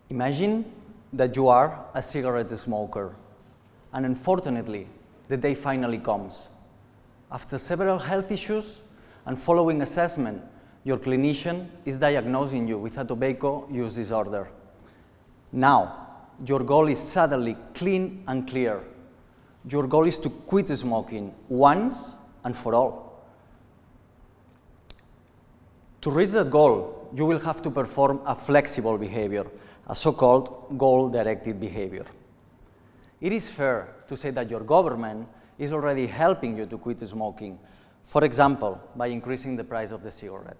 Imagine that you are a cigarette smoker, and unfortunately, the day finally comes. After several health issues and following assessment, your clinician is diagnosing you with a tobacco use disorder. Now, your goal is suddenly clean and clear. Your goal is to quit smoking once and for all. To reach that goal, you will have to perform a flexible behavior, a so-called goal-directed behavior. It is fair to say that your government is already helping you to quit smoking, for example, by increasing the price of the cigarette.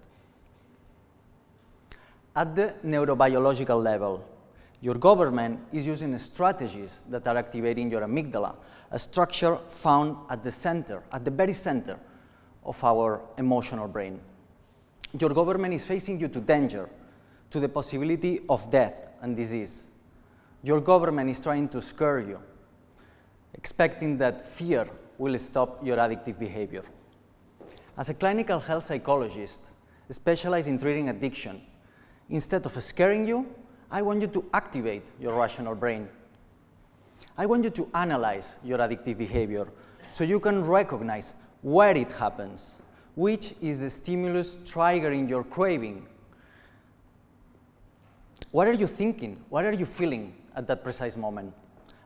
At the neurobiological level, your government is using strategies that are activating your amygdala, a structure found at the center, at the very center of our emotional brain. Your government is facing you to danger, to the possibility of death and disease. Your government is trying to scare you, expecting that fear will stop your addictive behavior. As a clinical health psychologist specialized in treating addiction, instead of scaring you, I want you to activate your rational brain. I want you to analyze your addictive behavior so you can recognize where it happens, which is the stimulus triggering your craving. What are you thinking? What are you feeling at that precise moment?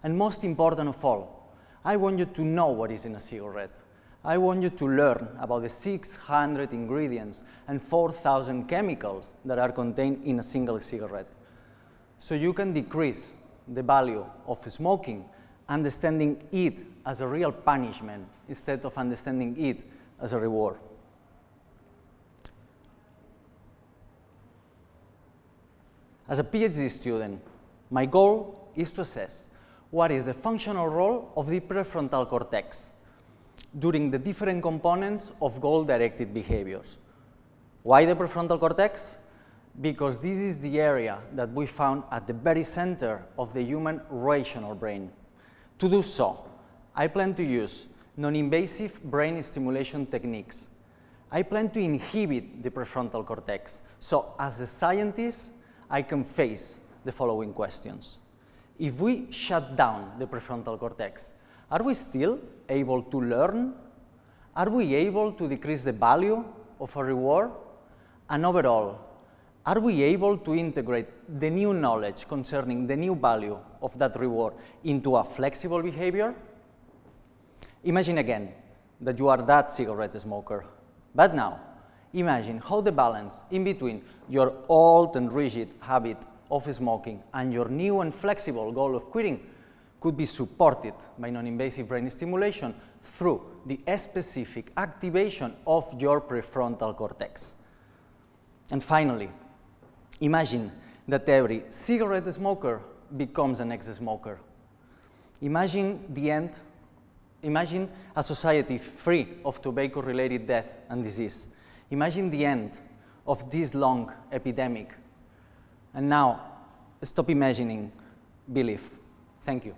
And most important of all, I want you to know what is in a cigarette. I want you to learn about the 600 ingredients and 4,000 chemicals that are contained in a single cigarette, so you can decrease the value of smoking, understanding it as a real punishment instead of understanding it as a reward. As a PhD student, my goal is to assess what is the functional role of the prefrontal cortex during the different components of goal-directed behaviors. Why the prefrontal cortex? Because this is the area that we found at the very center of the human rational brain. To do so, I plan to use non-invasive brain stimulation techniques. I plan to inhibit the prefrontal cortex, so as a scientist, I can face the following questions. If we shut down the prefrontal cortex, are we still able to learn? Are we able to decrease the value of a reward? And overall, are we able to integrate the new knowledge concerning the new value of that reward into a flexible behavior? Imagine again that you are that cigarette smoker. But now, imagine how the balance in between your old and rigid habit of smoking and your new and flexible goal of quitting could be supported by non-invasive brain stimulation through the specific activation of your prefrontal cortex. And finally, imagine that every cigarette smoker becomes an ex-smoker. Imagine a society free of tobacco-related death and disease. Imagine the end of this long epidemic. And now, stop imagining, believe. Thank you.